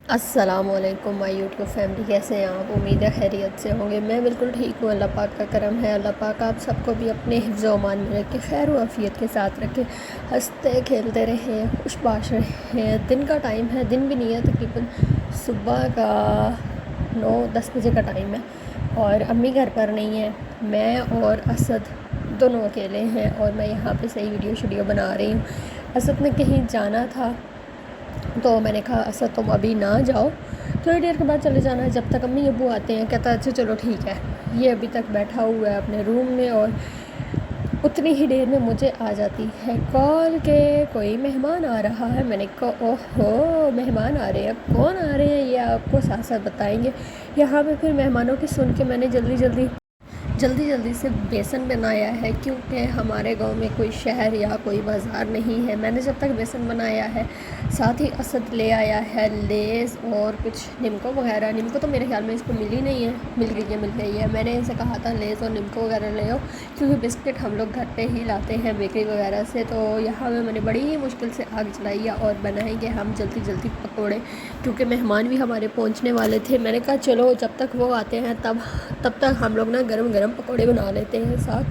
السلام علیکم مائی YouTube family, کیسے ہیں آپ؟ امید ہے خیریت سے ہوں گے۔ میں بالکل ٹھیک ہوں، اللہ پاک کا کرم ہے۔ اللہ پاک آپ سب کو بھی اپنے حفظ و امان میں رکھے، خیر و عافیت کے ساتھ رکھے، ہنستے کھیلتے رہیں، خوش باش رہیں۔ دن کا ٹائم ہے، دن بھی نہیں ہے، تقریباً صبح کا 9-10 بجے کا ٹائم ہے، اور امی گھر پر نہیں ہیں، میں اور اسد دونوں اکیلے ہیں، اور میں یہاں پہ صحیح ویڈیو بنا رہی ہوں۔ اسد نے کہیں جانا تھا تو میں نے کہا اسد تم ابھی نہ جاؤ، تھوڑی دیر کے بعد چلے جانا ہے، جب تک امی ابو آتے ہیں۔ کہتا ہے اچھا چلو ٹھیک ہے۔ یہ ابھی تک بیٹھا ہوا ہے اپنے روم میں، اور اتنی ہی دیر میں مجھے آ جاتی ہے کال کہ کوئی مہمان آ رہا ہے۔ میں نے کہا اوہ ہو، مہمان آ رہے ہیں، کون آ رہے ہیں یہ آپ کو ساتھ ساتھ بتائیں گے۔ یہاں پہ پھر مہمانوں کی سن کے میں نے جلدی سے بیسن بنایا ہے، کیونکہ ہمارے گاؤں میں کوئی شہر یا کوئی بازار نہیں ہے۔ میں نے جب تک بیسن بنایا ہے، ساتھ ہی اسد لے آیا ہے لیز اور کچھ نمکو وغیرہ۔ نمکو تو میرے خیال میں اس کو ملی نہیں ہے، مل گئی ہے۔ میں نے اسے کہا تھا لیز اور نمکو وغیرہ لے آؤ، کیونکہ بسکٹ ہم لوگ گھر پہ ہی لاتے ہیں بیکری وغیرہ سے۔ تو یہاں میں نے بڑی ہی مشکل سے آگ جلائی ہے، اور بنائیں گے ہم جلدی پکوڑے، کیونکہ مہمان بھی ہمارے پہنچنے والے تھے۔ میں نے کہا چلو جب تک وہ آتے ہیں تب تک ہم لوگ نا گرم پکوڑے بنا لیتے ہیں ساتھ،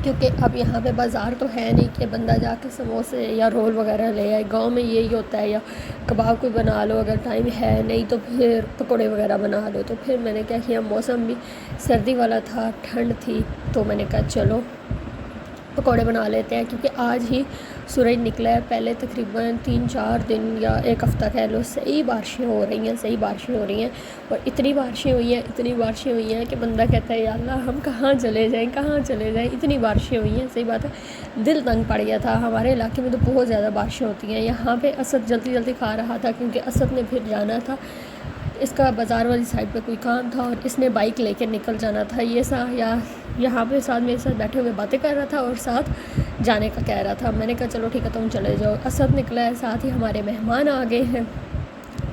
کیونکہ اب یہاں پہ بازار تو ہے نہیں کہ بندہ جا کے سموسے یا رول وغیرہ لے آئے۔ گاؤں میں یہی ہوتا ہے، یا کباب کوئی بنا لو اگر ٹائم ہے، نہیں تو پھر پکوڑے وغیرہ بنا لو۔ تو پھر میں نے کیا کیا، موسم بھی سردی والا تھا، ٹھنڈ تھی، تو میں نے کہا چلو پکوڑے بنا لیتے ہیں، کیونکہ آج ہی سورج نکلا ہے۔ پہلے تقریباً 3-4 دن یا ایک ہفتہ کہہ لو، صحیح بارشیں ہو رہی ہیں، اور اتنی بارشیں ہوئی ہیں کہ بندہ کہتا ہے یا اللہ ہم کہاں چلے جائیں، اتنی بارشیں ہوئی ہیں۔ صحیح بات ہے، دل تنگ پڑ گیا تھا۔ ہمارے علاقے میں تو بہت زیادہ بارشیں ہوتی ہیں۔ یہاں پہ اسد جلدی کھا رہا تھا، کیونکہ اسد نے پھر جانا تھا، اس کا بازار والی سائڈ پہ کوئی کام تھا، اور اس نے بائک لے کے نکل جانا تھا۔ یہاں پہ ساتھ میرے ساتھ بیٹھے ہوئے باتیں کر رہا تھا، اور ساتھ جانے کا کہہ رہا تھا۔ میں نے کہا چلو ٹھیک ہے تم چلے جاؤ۔ اسد نکلا ہے، ساتھ ہی ہمارے مہمان آ گئے ہیں۔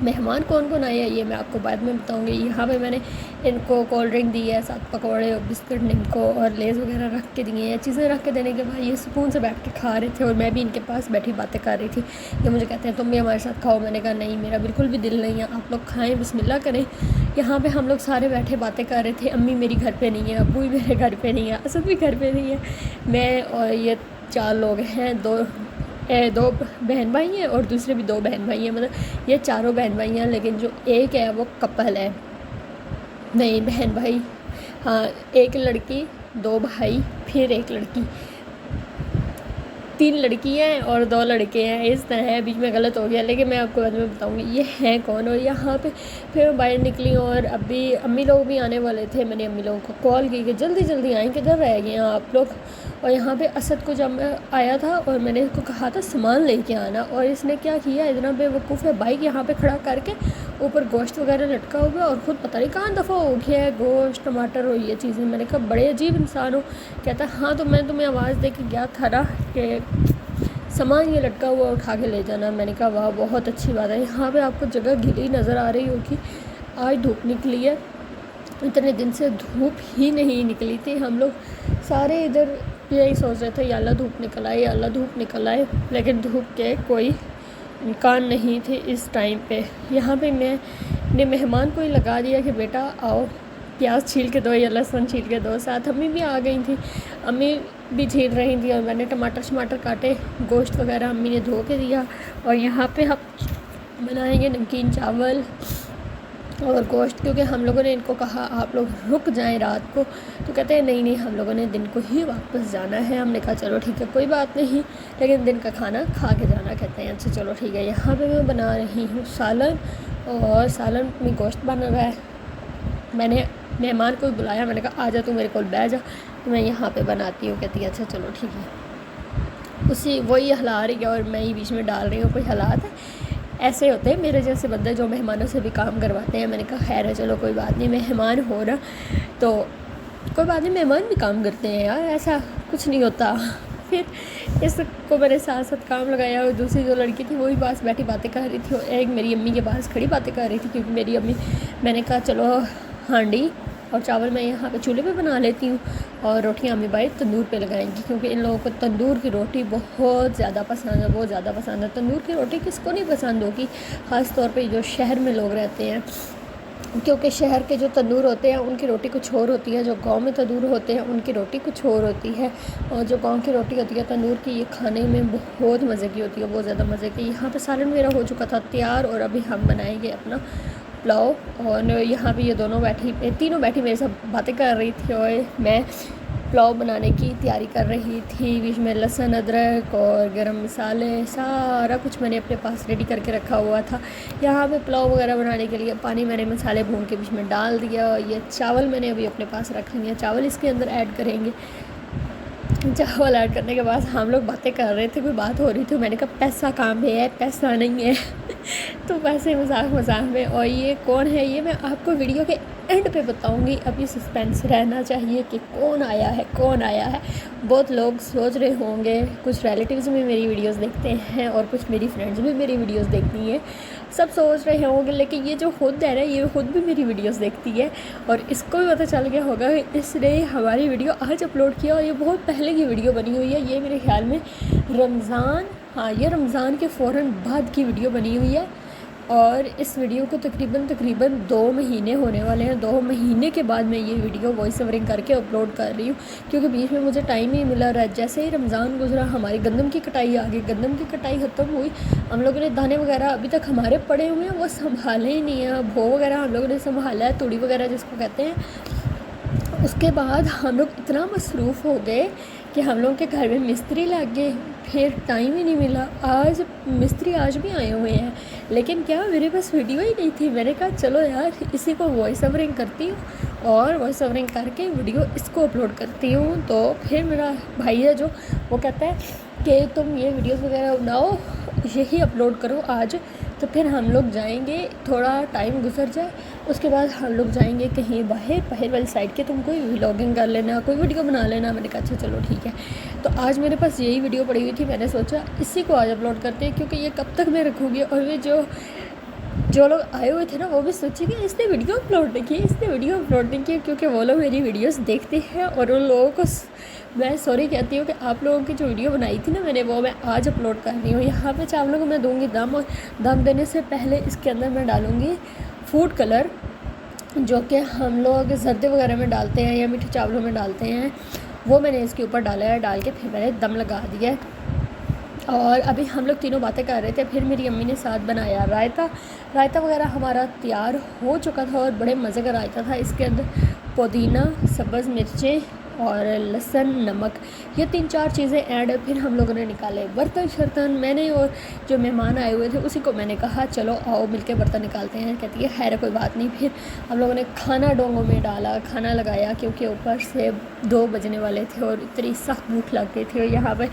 مہمان کون آئے ہیں یہ میں آپ کو بعد میں بتاؤں گی۔ یہاں پہ میں نے ان کو کولڈ ڈرنک دی ہے، ساتھ پکوڑے اور بسکٹ، نمکو اور لیز وغیرہ رکھ کے دیے ہیں۔ چیزیں رکھ کے دینے کے بعد یہ سکون سے بیٹھ کے کھا رہے تھے، اور میں بھی ان کے پاس بیٹھی باتیں کر رہی تھی۔ یہ مجھے کہتے ہیں تم بھی ہمارے ساتھ کھاؤ۔ میں نے کہا نہیں، میرا بالکل بھی دل نہیں ہے، آپ لوگ کھائیں، بسم اللہ کریں۔ یہاں پہ ہم لوگ سارے بیٹھے باتیں کر رہے تھے۔ امی میری گھر پہ نہیں ہے، ابو بھی میرے گھر پہ نہیں ہے، اسد بھی گھر پہ نہیں ہے، میں اور یہ 4 لوگ ہیں۔ دو بہن بھائی ہیں، اور دوسرے بھی 2 بہن بھائی ہیں، مطلب یہ چاروں بہن بھائی ہیں، لیکن جو ایک ہے وہ کپل ہے، نہیں بہن بھائی، ہاں، ایک لڑکی 2 بھائی پھر ایک لڑکی، 3 لڑکی ہیں اور 2 لڑکے ہیں، اس طرح ہے، بیچ میں غلط ہو گیا، لیکن میں آپ کو بعد میں بتاؤں گی یہ ہیں کون۔ اور یہاں پہ پھر میں باہر نکلی، اور ابھی امی لوگ بھی آنے والے تھے۔ میں نے امی لوگوں کو کال کی کہ جلدی آئیں، کدھر رہ گئے ہیں آپ لوگ۔ اور یہاں پہ اسد کو جب میں آیا تھا، اور میں نے اس کو کہا تھا سامان لے کے آنا، اور اس نے کیا کیا، اتنا بے وقوف ہے، بائک یہاں پہ کھڑا کر کے اوپر گوشت وغیرہ لٹکا ہوا، اور خود پتہ نہیں کہاں دفعہ ہو گیا ہے، گوشت ٹماٹر اور یہ چیزیں۔ میں نے کہا بڑے عجیب انسان ہو۔ کہتا ہاں تو میں تمہیں آواز دے کے گیا تھا نا کہ سامان یہ لٹکا ہوا اٹھا کے لے جانا۔ میں نے کہا واہ بہت اچھی بات ہے۔ یہاں پہ آپ کو جگہ گلی نظر آ رہی ہوگی، آج دھوپ نکلی ہے، اتنے دن سے دھوپ ہی نہیں نکلی تھی۔ ہم لوگ سارے ادھر یہی سوچ رہے تھے یا اللہ دھوپ نکل آئے، لیکن دھوپ کے کوئی امکان نہیں تھے اس ٹائم پہ۔ یہاں پہ میں نے مہمان کو ہی لگا دیا کہ بیٹا آؤ، پیاز چھیل کے دو یا لہسن چھیل کے دو، ساتھ امی بھی آ گئی تھیں، امی بھی چھیل رہی تھیں، اور میں نے ٹماٹر کاٹے، گوشت وغیرہ امی نے دھو کے دیا۔ اور یہاں پہ ہم بنائیں گے نمکین چاول اور گوشت، کیونکہ ہم لوگوں نے ان کو کہا آپ لوگ رک جائیں رات کو، تو کہتے ہیں نہیں ہم لوگوں نے دن کو ہی واپس جانا ہے۔ ہم نے کہا چلو ٹھیک ہے کوئی بات نہیں، لیکن دن کا کھانا کھا کے جانا۔ کہتے ہیں اچھا چلو ٹھیک ہے۔ یہاں پہ میں بنا رہی ہوں سالن، اور سالن میں گوشت بن رہا ہے۔ میں نے مہمان کو بلایا، میں نے کہا آ جا تو میرے کول بیٹھ جا، تو میں یہاں پہ بناتی ہوں۔ کہتی ہے اچھا چلو ٹھیک ہے، وہی ہلا رہی ہے اور میں ہی بیچ میں ڈال رہی ہوں۔ کوئی حالات ہے ایسے ہوتے ہیں میرے جیسے بندے جو مہمانوں سے بھی کام کرواتے ہیں۔ میں نے کہا خیر ہے چلو کوئی بات نہیں، مہمان ہو رہا تو کوئی بات نہیں، مہمان بھی کام کرتے ہیں یار، ایسا کچھ نہیں ہوتا۔ پھر اس کو میرے ساتھ کام لگایا، اور دوسری جو لڑکی تھی وہی پاس بیٹھی باتیں کر رہی تھی، اور ایک میری امی کے پاس کھڑی باتیں کر رہی تھی، کیونکہ میری امی، میں نے کہا چلو ہانڈی اور چاول میں یہاں پہ چولہے پہ بنا لیتی ہوں اور روٹیاں امی بائی تندور پہ لگائیں گی، کیونکہ ان لوگوں کو تندور کی روٹی بہت زیادہ پسند ہے، بہت زیادہ پسند ہے۔ تندور کی روٹی کس کو نہیں پسند ہوگی، خاص طور پہ جو شہر میں لوگ رہتے ہیں، کیونکہ شہر کے جو تندور ہوتے ہیں ان کی روٹی کچھ اور ہوتی ہے، جو گاؤں میں تندور ہوتے ہیں ان کی روٹی کچھ اور ہوتی ہے، اور جو گاؤں کی روٹی ہوتی ہے تندور کی، یہ کھانے میں بہت مزے کی ہوتی ہے، بہت زیادہ مزے کی۔ یہاں پہ سالن میرا ہو چکا تھا تیار، اور ابھی ہم بنائیں گے اپنا پلاؤ، اور یہاں پہ یہ تینوں بیٹھی میرے ساتھ باتیں کر رہی تھی، اور میں پلاؤ بنانے کی تیاری کر رہی تھی۔ بیچ میں لہسن، ادرک اور گرم مسالے سارا کچھ میں نے اپنے پاس ریڈی کر کے رکھا ہوا تھا۔ یہاں پہ پلاؤ وغیرہ بنانے کے لیے پانی میں نے مسالے بھون کے بیچ میں ڈال دیا، یہ چاول میں نے ابھی اپنے پاس رکھ لیے، چاول اس کے اندر ایڈ کریں گے۔ چاول ایڈ کرنے کے بعد ہم لوگ باتیں کر رہے تھے، کوئی بات ہو رہی تھی، میں نے کہا پیسہ کہاں پہ ہے، پیسہ نہیں ہے تو پیسے مذاق میں، اور یہ کون ہے یہ میں آپ کو ویڈیو کے اینڈ پہ بتاؤں گی، ابھی سسپینس رہنا چاہیے کہ کون آیا ہے۔ بہت لوگ سوچ رہے ہوں گے، کچھ ریلیٹیوز بھی میری ویڈیوز دیکھتے ہیں اور کچھ میری فرینڈز بھی میری ویڈیوز دیکھتی ہیں، سب سوچ رہے ہوں گے، لیکن یہ جو خود ہے نا، یہ خود بھی میری ویڈیوز دیکھتی ہے، اور اس کو بھی پتہ چل گیا ہوگا کہ اس نے ہماری ویڈیو آج اپلوڈ کیا، اور یہ بہت پہلے کی ویڈیو بنی ہوئی ہے، یہ میرے خیال میں یہ رمضان کے فوراً بعد کی ویڈیو بنی ہوئی ہے، اور اس ویڈیو کو تقریباً 2 مہینے ہونے والے ہیں۔ 2 مہینے کے بعد میں یہ ویڈیو وائس اوورنگ کر کے اپلوڈ کر رہی ہوں، کیونکہ بیچ میں مجھے ٹائم ہی ملا رہا ہے۔ جیسے ہی رمضان گزرا ہماری گندم کی کٹائی آ گئی، گندم کی کٹائی ختم ہوئی، ہم لوگوں نے دانے وغیرہ ابھی تک ہمارے پڑے ہوئے ہیں، وہ سنبھالے ہی نہیں ہیں، بھو وغیرہ ہم لوگوں نے سنبھالا ہے، توڑی وغیرہ جس کو کہتے ہیں۔ اس کے بعد ہم لوگ اتنا مصروف ہو گئے کہ ہم لوگوں کے گھر میں مستری لگ گئے، پھر ٹائم ہی نہیں ملا۔ مستری آج بھی آئے ہوئے ہیں، لیکن کیا میرے پاس ویڈیو ہی نہیں تھی۔ میں نے کہا چلو یار اسی کو وائس اوورنگ کرتی ہوں، اور وائس اوورنگ کر کے ویڈیو اس کو اپلوڈ کرتی ہوں۔ تو پھر میرا بھائی ہے جو، وہ کہتا ہے کہ تم یہ ویڈیوز وغیرہ بناؤ، یہی اپلوڈ کرو آج، تو پھر ہم لوگ جائیں گے، تھوڑا ٹائم گزر جائے اس کے بعد ہم لوگ جائیں گے کہیں باہر والی سائڈ کے، تم کوئی ولاگنگ کر لینا، کوئی ویڈیو بنا لینا۔ میں نے کہا اچھا چلو ٹھیک ہے۔ تو آج میرے پاس یہی ویڈیو پڑی ہوئی تھی، میں نے سوچا اسی کو آج اپلوڈ کرتے ہیں، کیونکہ یہ کب تک میں رکھوں گی، اور یہ جو لوگ آئے ہوئے تھے نا، وہ بھی سوچیں کہ اس نے ویڈیو اپلوڈ نہیں کی، کیونکہ وہ لوگ میری ویڈیوز دیکھتے ہیں، اور ان لوگوں کو میں سوری کہتی ہوں کہ آپ لوگوں کی جو ویڈیو بنائی تھی نا میں نے، وہ میں آج اپلوڈ کر رہی ہوں۔ یہاں پہ چاولوں کو میں دوں گی دم، اور دم دینے سے پہلے اس کے اندر میں ڈالوں گی فوڈ کلر، جو کہ ہم لوگ زردے وغیرہ میں ڈالتے ہیں یا میٹھے چاولوں میں ڈالتے ہیں، وہ میں نے اس کے اوپر ڈالا ہے، ڈال کے پھر میں نے دم لگا دیا ہے۔ اور ابھی ہم لوگ تینوں باتیں کر رہے تھے، پھر میری امی نے ساتھ بنایا رائتا وغیرہ ہمارا تیار ہو چکا تھا، اور بڑے مزے کا رائتا تھا۔ اس کے اندر پودینہ، سبز مرچیں اور لہسن، نمک، یہ 3-4 چیزیں ایڈ۔ پھر ہم لوگوں نے نکالے برتن، میں نے اور جو مہمان آئے ہوئے تھے اسی کو میں نے کہا چلو آؤ مل کے برتن نکالتے ہیں، کہتی ہے خیر کوئی بات نہیں۔ پھر ہم لوگوں نے کھانا ڈونگوں میں ڈالا، کھانا لگایا، کیونکہ اوپر سے 2 بجنے والے تھے اور اتنی سخت بھوک لگ گئی تھی، اور یہاں پہ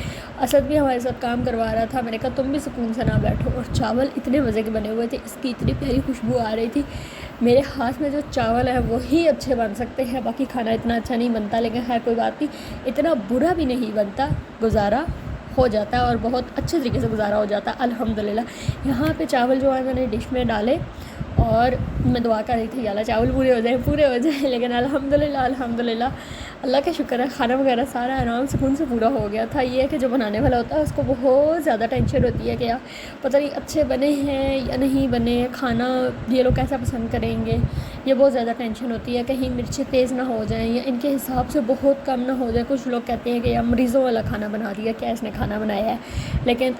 اسد بھی ہمارے ساتھ کام کروا رہا تھا۔ میں نے کہا تم بھی سکون سے نہ بیٹھو، اور چاول اتنے مزے کے بنے ہوئے تھے، اس کی اتنی پیاری خوشبو آ رہی تھی۔ میرے ہاتھ میں جو چاول ہے وہی اچھے بن سکتے ہیں، باقی کھانا اتنا اچھا نہیں بنتا، لیکن خیر کوئی بات نہیں، اتنا برا بھی نہیں بنتا، گزارا ہو جاتا ہے، اور بہت اچھے طریقے سے گزارا ہو جاتا ہے الحمدللہ۔ یہاں پہ چاول جو ہے میں نے ڈش میں ڈالے، اور میں دعا کر رہی تھی یا اللہ چاول پورے ہو جائیں، لیکن الحمدللہ اللہ کا شکر ہے، کھانا وغیرہ سارا آرام سکون سے پورا ہو گیا تھا۔ یہ ہے کہ جو بنانے والا ہوتا ہے اس کو بہت زیادہ ٹینشن ہوتی ہے کہ یار پتہ نہیں اچھے بنے ہیں یا نہیں بنے، کھانا یہ لوگ کیسا پسند کریں گے، یہ بہت زیادہ ٹینشن ہوتی ہے، کہیں مرچیں تیز نہ ہو جائیں یا ان کے حساب سے بہت کم نہ ہو جائے۔ کچھ لوگ کہتے ہیں کہ یار مریضوں والا کھانا بنا دیا، کیا اس نے کھانا بنایا ہے، لیکن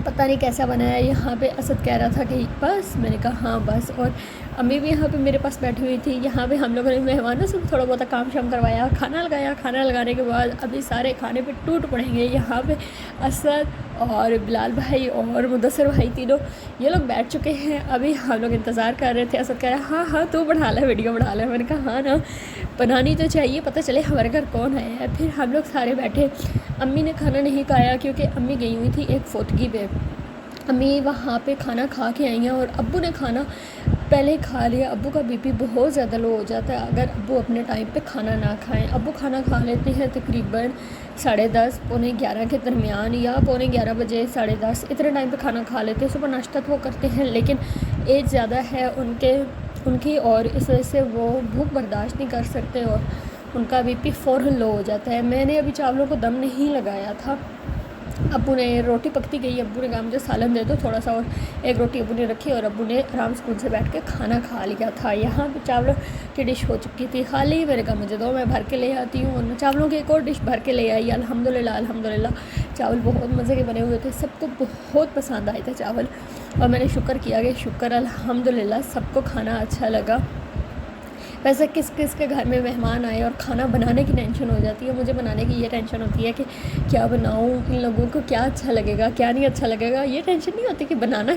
پتہ نہیں کیسا بنا ہے۔ یہاں پہ اسد کہہ رہا تھا کہ بس، میں نے کہا ہاں بس، اور امی بھی یہاں پہ میرے پاس بیٹھی ہوئی تھی۔ یہاں پہ ہم لوگوں نے مہمانوں سے تھوڑا بہت کام شام کروایا، کھانا لگایا، کھانا لگانے کے بعد ابھی سارے کھانے پہ ٹوٹ پڑیں گے۔ یہاں پہ اسد اور بلال بھائی اور مدثر بھائی تینوں یہ لوگ بیٹھ چکے ہیں، ابھی ہم لوگ انتظار کر رہے تھے۔ اسد کہہ رہا ہاں تو بڑھا لے، ویڈیو بڑھا لے۔ میں نے کہا ہاں نا بنانی تو چاہیے، پتہ چلے ہمارے گھر کون آیا ہے۔ پھر ہم لوگ سارے بیٹھے، امی نے کھانا نہیں کھایا کیونکہ امی گئی ہوئی تھی ایک فوتگی پہ، امی وہاں پہ کھانا کھا کے آئی ہیں، اور ابو نے کھانا پہلے ہی کھا لیا۔ ابو کا بی پی بہت زیادہ لو ہو جاتا ہے اگر ابو اپنے ٹائم پہ کھانا نہ کھائیں۔ ابو کھانا کھا لیتے ہیں تقریباً 10:30 پونے 11 کے درمیان، یا پونے 11 بجے 10:30 اتنے ٹائم پہ کھانا کھا لیتے ہیں۔ صبح ناشتہ تو وہ کرتے ہیں، لیکن ایج زیادہ ہے ان کے، ان کی، اور اس وجہ سے وہ بھوک برداشت نہیں کر سکتے اور ان کا بی پی فوراً لو ہو جاتا ہے۔ میں نے ابھی چاولوں کو دم نہیں لگایا تھا، ابو نے روٹی پکتی گئی، ابو نے کہا مجھے سالن دے دو تھوڑا سا، اور ایک روٹی ابو نے رکھی اور ابو نے آرام سے خود سے بیٹھ کے کھانا کھا لیا تھا۔ یہاں پہ چاولوں کی ڈش ہو چکی تھی خالی، میں نے کہا مجھے دو، میں بھر کے لے آتی ہوں، اور میں چاولوں کی ایک اور ڈش بھر کے لے آئی۔ الحمدللہ چاول بہت مزے کے بنے ہوئے تھے، سب کو بہت پسند آئے تھے چاول، اور میں نے شکر کیا کہ شکر الحمدللہ سب کو کھانا اچھا لگا۔ ویسے کس کس کے گھر میں مہمان آئے اور کھانا بنانے کی ٹینشن ہو جاتی ہے، مجھے بنانے کی یہ ٹینشن ہوتی ہے کہ کیا بناؤں، ان لوگوں کو کیا اچھا لگے گا کیا نہیں اچھا لگے گا۔ یہ ٹینشن نہیں ہوتی کہ بنانا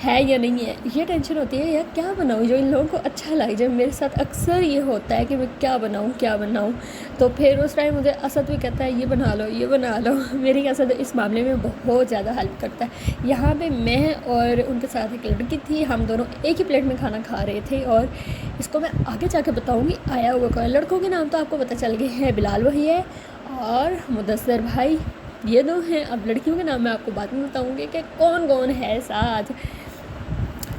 ہے یا نہیں ہے، یہ ٹینشن ہوتی ہے یار کیا بناؤں جو ان لوگوں کو اچھا لگے جائے۔ میرے ساتھ اکثر یہ ہوتا ہے کہ میں کیا بناؤں، تو پھر اس ٹائم مجھے اسد بھی کہتا ہے یہ بنا لو۔ میری اسد اس معاملے میں بہت زیادہ ہیلپ کرتا ہے۔ یہاں پہ میں اور ان کے ساتھ ایک لڑکی تھی، ہم دونوں ایک ہی پلیٹ میں کھانا کھا رہے تھے، اور اس کو میں آگے جا کے بتاؤں گی آیا ہوا کون ہے۔ لڑکوں کے نام تو آپ کو پتہ چل گئے ہیں، بلال بھائی ہے اور مدثر بھائی، یہ دو ہیں۔ اب لڑکیوں کے نام میں آپ کو بعد میں بتاؤں گی کہ کون کون ہے ساتھ۔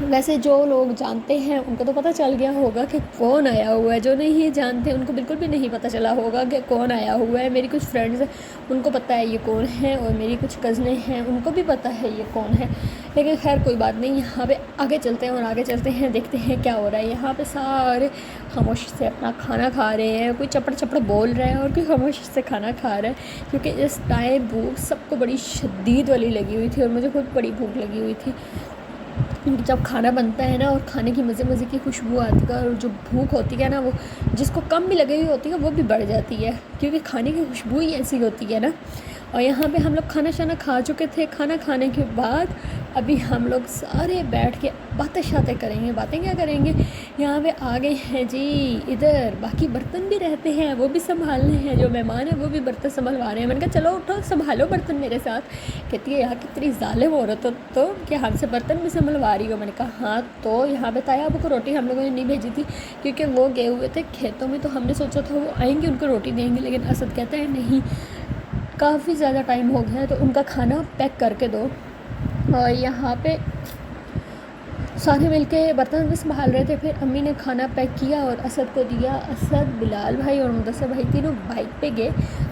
ویسے جو لوگ جانتے ہیں ان کو تو پتہ چل گیا ہوگا کہ کون آیا ہوا ہے، جو نہیں جانتے ان کو بالکل بھی نہیں پتہ چلا ہوگا کہ کون آیا ہوا ہے۔ میری کچھ فرینڈز ہیں ان کو پتہ ہے یہ کون ہے، اور میری کچھ کزنیں ہیں ان کو بھی پتہ ہے یہ کون ہے، لیکن خیر کوئی بات نہیں۔ یہاں پہ آگے چلتے ہیں دیکھتے ہیں کیا ہو رہا ہے۔ یہاں پہ سارے خاموشی سے اپنا کھانا کھا رہے ہیں، کوئی چپڑ بول رہا ہے اور کوئی خاموشی سے کھانا کھا رہا ہے، کیونکہ اس ٹائم بھوک سب کو بڑی شدید والی لگی ہوئی تھی، اور مجھے خود بڑی بھوک لگی ہوئی تھی۔ جب کھانا بنتا ہے نا اور کھانے کی مزے کی خوشبو آتی ہے، اور جو بھوک ہوتی ہے نا وہ جس کو کم بھی لگی ہوئی ہوتی ہے وہ بھی بڑھ جاتی ہے، کیونکہ کھانے کی خوشبو ہی ایسی ہوتی ہے نا۔ اور یہاں پہ ہم لوگ کھانا کھا چکے تھے۔ کھانا کھانے کے بعد ابھی ہم لوگ سارے بیٹھ کے باتیں کریں گے۔ باتیں کیا کریں گے، یہاں پہ آ گئے ہیں جی ادھر باقی برتن بھی رہتے ہیں وہ بھی سنبھالنے ہیں، جو مہمان ہیں وہ بھی برتن سنبھلوا رہے ہیں۔ میں نے کہا چلو اٹھو سنبھالو برتن میرے ساتھ۔ کہتی ہے یہاں کتنی ظالم عورت ہو تو کہ ہم سے برتن بھی سنبھلوا رہی ہو۔ میں نے کہا ہاں، تو یہاں پہ تایا ابو کو روٹی ہم لوگوں نے نہیں بھیجی تھی کیونکہ وہ گئے ہوئے تھے کھیتوں میں، تو ہم نے سوچا تھا وہ آئیں گے ان کو روٹی دیں گے، لیکن اسد کہتا ہے نہیں کافی زیادہ ٹائم ہو گیا ہے تو ان کا کھانا پیک کر کے دو۔ اور یہاں پہ سارے مل کے برتن بھی سنبھال رہے تھے، پھر امی نے کھانا پیک کیا اور اسد کو دیا۔ اسد، بلال بھائی اور مدثر بھائی تینوں بائک پہ گئے،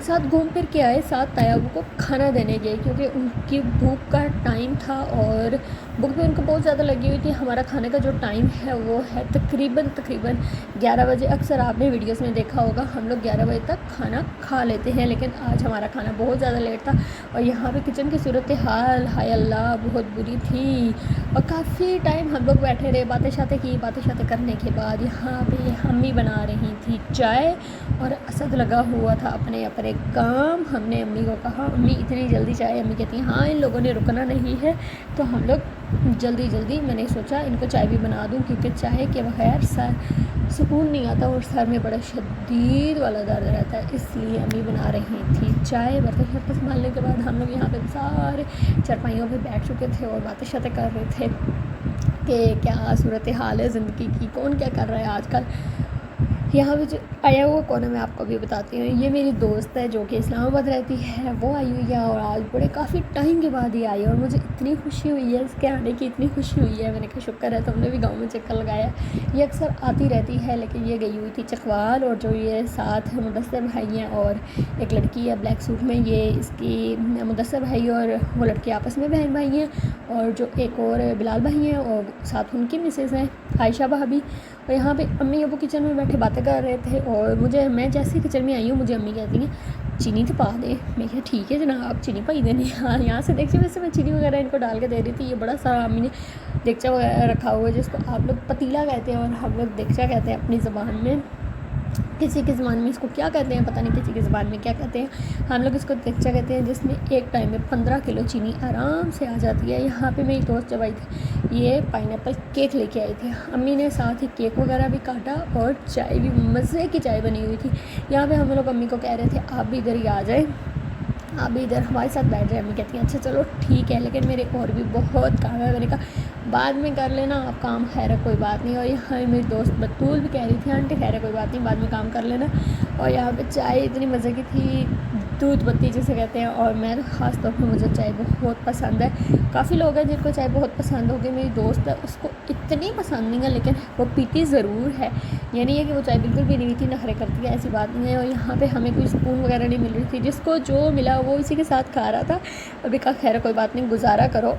ساتھ گھوم پھر کے آئے، ساتھ تایابو کو کھانا دینے گئے کیونکہ ان کی بھوک کا ٹائم تھا، اور بھوک بھی ان کو بہت زیادہ لگی ہوئی تھی۔ ہمارا کھانے کا جو ٹائم ہے وہ ہے تقریباً 11 بجے۔ اکثر آپ نے ویڈیوز میں دیکھا ہوگا ہم لوگ 11 بجے تک کھانا کھا لیتے ہیں، لیکن آج ہمارا کھانا بہت زیادہ لیٹ تھا، اور یہاں پہ کچن کی صورتحال ہائے اللہ بہت بری تھی، اور کافی ٹائم ہم لوگ بیٹھے رہے، باتیں شاتیں کرنے کے بعد یہاں پہ امی بنا رہی تھی چائے، اور اسد لگا ہوا تھا اپنے کام۔ ہم نے امی کو کہا امی اتنی جلدی چائے، امی کہتی ہیں ہاں ان لوگوں نے رکنا نہیں ہے، تو ہم لوگ جلدی میں نے سوچا ان کو چائے بھی بنا دوں، کیونکہ چائے کے بغیر سکون نہیں آتا اور سر میں بڑا شدید والا درد رہتا ہے، اس لیے امی بنا رہی تھی چائے۔ برتن سنبھالنے کے بعد ہم لوگ یہاں پہ سارے چارپائیوں پہ بیٹھ چکے تھے اور باتیں کر رہے تھے کہ کیا صورتحال ہے زندگی کی، کون کیا کر رہا ہے آج کل۔ یہاں پہ جو آیا ہوا کون ہے میں آپ کو بھی بتاتی ہوں، یہ میری دوست ہے جو کہ اسلام آباد رہتی ہے، وہ آئی ہوئی ہے، اور آج بڑے کافی ٹائم کے بعد ہی آئی ہے، اور مجھے اتنی خوشی ہوئی ہے اس کے آنے کی، اتنی خوشی ہوئی ہے۔ میں نے کہا شکر ہے تم نے بھی گاؤں میں چکر لگایا۔ یہ اکثر آتی رہتی ہے لیکن یہ گئی ہوئی تھی چکوال، اور جو یہ ساتھ مدثر بھائی ہیں اور ایک لڑکی ہے بلیک سوٹ میں، یہ اس کی مدثر بھائی اور وہ لڑکی آپس میں بہن بھائی ہیں، اور جو ایک اور بلال بھائی ہیں اور ساتھ ان کی مسز ہیں عائشہ بھابھی۔ اور یہاں پہ امی ابو کچن میں بیٹھے باتیں کر رہے تھے، اور میں جیسے ہی کچن میں آئی ہوں مجھے امی کہتی ہیں چینی تو پا دے۔ میں کہا ٹھیک ہے جناب چینی پائی دینی، ہاں یہاں سے دیکھیے ویسے میں چینی وغیرہ ان کو ڈال کے دے رہی تھی۔ یہ بڑا سارا امی نے دیگچا وغیرہ رکھا ہوا ہے جس کو آپ لوگ پتیلا کہتے ہیں اور ہم لوگ دیگچا کہتے ہیں اپنی زبان میں، کسی کی زبان میں اس کو کیا کہتے ہیں پتہ نہیں، کسی کی زبان میں کیا کہتے ہیں، ہم لوگ اس کو دیگچا کہتے ہیں، جس میں ایک ٹائم میں 15 کلو چینی آرام سے آ جاتی ہے۔ یہاں پہ میری دوست جب آئی تھی یہ پائن ایپل کیک لے کے آئی تھی، امی نے ساتھ ہی کیک وغیرہ بھی کاٹا اور چائے بھی مزے کی چائے بنی ہوئی تھی۔ یہاں پہ ہم لوگ امی کو کہہ رہے تھے آپ بھی ادھر ہی آ جائیں، آپ بھی ادھر ہمارے ساتھ بیٹھ جائیں۔ امی کہتی ہیں اچھا چلو ٹھیک ہے، لیکن میرے اور بھی بہت کام ہے۔ میں نے کہا بعد میں کر لینا آپ کام، خیر ہے کوئی بات نہیں۔ اور یہاں میری دوست بطول بھی کہہ رہی تھی آنٹی خیر ہے کوئی بات نہیں بعد میں کام کر لینا۔ اور یہاں پہ چائے اتنی مزے کی تھی، دودھ پتی جسے کہتے ہیں، اور میں خاص طور پہ مجھے چائے بہت پسند ہے۔ کافی لوگ ہیں جن کو چائے بہت پسند ہوگی، میری دوست ہے اس کو اتنی پسند نہیں ہے لیکن وہ پیتی ضرور ہے، یہ نہیں ہے کہ وہ چائے بالکل بھی نہیں پیتی، نخرے کرتی ہے، ایسی بات نہیں ہے۔ اور یہاں پہ ہمیں کوئی سپون وغیرہ نہیں مل رہی تھی، جس کو جو ملا وہ اسی کے ساتھ کھا رہا تھا۔ ابھی کہا خیر کوئی بات نہیں، گزارا کرو،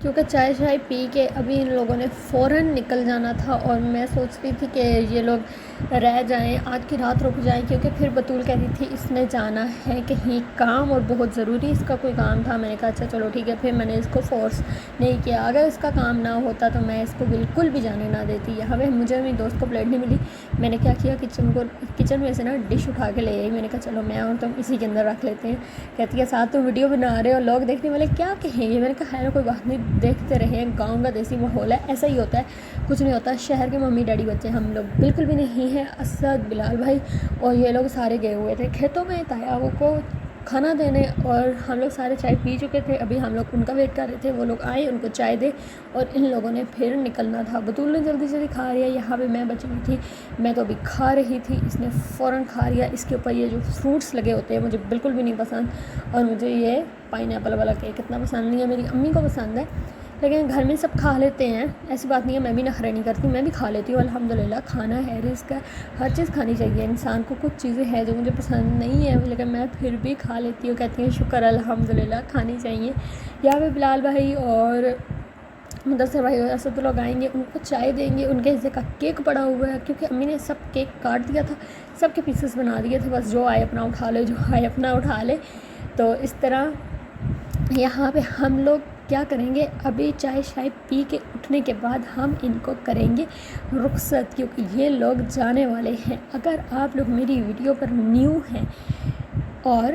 کیونکہ چائے شائے پی کے ابھی ان لوگوں نے فوراً نکل جانا تھا، اور میں سوچتی تھی کہ یہ لوگ رہ جائیں، آج کی رات رک جائیں، کیونکہ پھر بطول کہتی تھی اس نے جانا ہے کہیں کام اور بہت ضروری اس کا کوئی کام تھا۔ میں نے کہا اچھا چلو ٹھیک ہے، پھر میں نے اس کو فورس نہیں کیا، اگر اس کا کام نہ ہوتا تو میں اس کو بالکل بھی جانے نہ دیتی۔ یہاں پہ مجھے میری دوست کو پلیٹ نہیں ملی، میں نے کیا کیا کچن میں سے نا ڈش اٹھا کے لے آئی، میں نے کہا چلو میں اور تم اسی کے اندر رکھ لیتے ہیں۔ کہتی ہے ساتھ تم ویڈیو بنا رہے ہو، لوگ دیکھنے والے کیا کہیں گے؟ میں نے کہا خیر کوئی بات نہیں، دیکھتے رہیں، گاؤں کا دیسی ماحول ہے، ایسا ہی ہوتا ہے، کچھ نہیں ہوتا۔ شہر کے ممی ڈیڈی بچے ہم لوگ بالکل بھی نہیں ہیں، اسد، بلال بھائی اور یہ لوگ سارے گئے ہوئے تھے کھیتوں میں تایابوں کو کھانا دینے، اور ہم لوگ سارے چائے پی چکے تھے، ابھی ہم لوگ ان کا ویٹ کر رہے تھے، وہ لوگ آئے ان کو چائے دے اور ان لوگوں نے پھر نکلنا تھا۔ بطول نے جلدی جلدی کھا لیا، یہاں پہ میں بچی ہوئی تھی، میں تو ابھی کھا رہی تھی، اس نے فوراً کھا لیا۔ اس کے اوپر یہ جو فروٹس لگے ہوتے ہیں مجھے بالکل بھی نہیں پسند، اور مجھے یہ پائن ایپل والا کیک اتنا پسند نہیں ہے، میری امی کو پسند ہے لیکن گھر میں سب کھا لیتے ہیں، ایسی بات نہیں ہے، میں بھی نخرے نہیں کرتی، میں بھی کھا لیتی ہوں الحمدللہ۔ کھانا ہے رزق ہے، ہر چیز کھانی چاہیے انسان کو، کچھ چیزیں ہیں جو مجھے پسند نہیں ہے لیکن میں پھر بھی کھا لیتی ہوں، کہتی ہیں شکر الحمدللہ کھانی چاہیے۔ یہاں پہ بلال بھائی اور مدثر بھائی اور اسد لوگ آئیں گے، ان کو چائے دیں گے، ان کے حصے کا کیک پڑا ہوا ہے کیونکہ امی نے سب کیک کاٹ دیا تھا، سب کے پیسز بنا دیے تھے، بس جو آئے اپنا اٹھا لے، جو آئے اپنا اٹھا لے۔ تو اس طرح یہاں پہ ہم لوگ کیا کریں گے، ابھی چائے شائے پی کے اٹھنے کے بعد ہم ان کو کریں گے رخصت، کیونکہ یہ لوگ جانے والے ہیں۔ اگر آپ لوگ میری ویڈیو پر نیو ہیں اور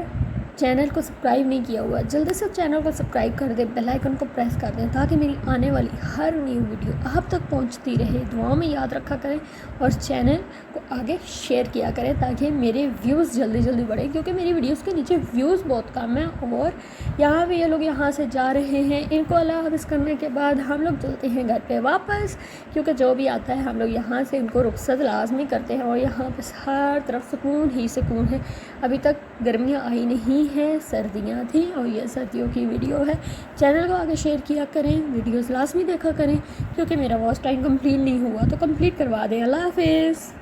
چینل کو سبسکرائب نہیں کیا ہوا، جلدی سے چینل کو سبسکرائب کر دیں، بیل آئیکن کو پریس کر دیں تاکہ میری آنے والی ہر نیو ویڈیو آپ تک پہنچتی رہے۔ دعاؤں میں یاد رکھا کریں اور چینل کو آگے شیئر کیا کریں تاکہ میرے ویوز جلدی جلدی بڑھیں، کیونکہ میری ویڈیوز کے نیچے ویوز بہت کم ہیں۔ اور یہاں پہ یہ لوگ یہاں سے جا رہے ہیں، ان کو اللہ حافظ کرنے کے بعد ہم لوگ چلتے ہیں گھر پہ واپس، کیونکہ جو بھی آتا ہے ہم لوگ یہاں سے ان کو رخصت لازمی کرتے ہیں، اور یہاں پہ ہر طرف سکون ہی سکون ہے۔ ابھی تک گرمیاں آئی نہیں ہیں، سردیاں تھیں، اور یہ سردیوں کی ویڈیو ہے۔ چینل کو آگے شیئر کیا کریں، ویڈیوز لازمی دیکھا کریں، کیونکہ میرا واچ ٹائم کمپلیٹ نہیں ہوا تو کمپلیٹ کروا دیں۔ اللہ حافظ۔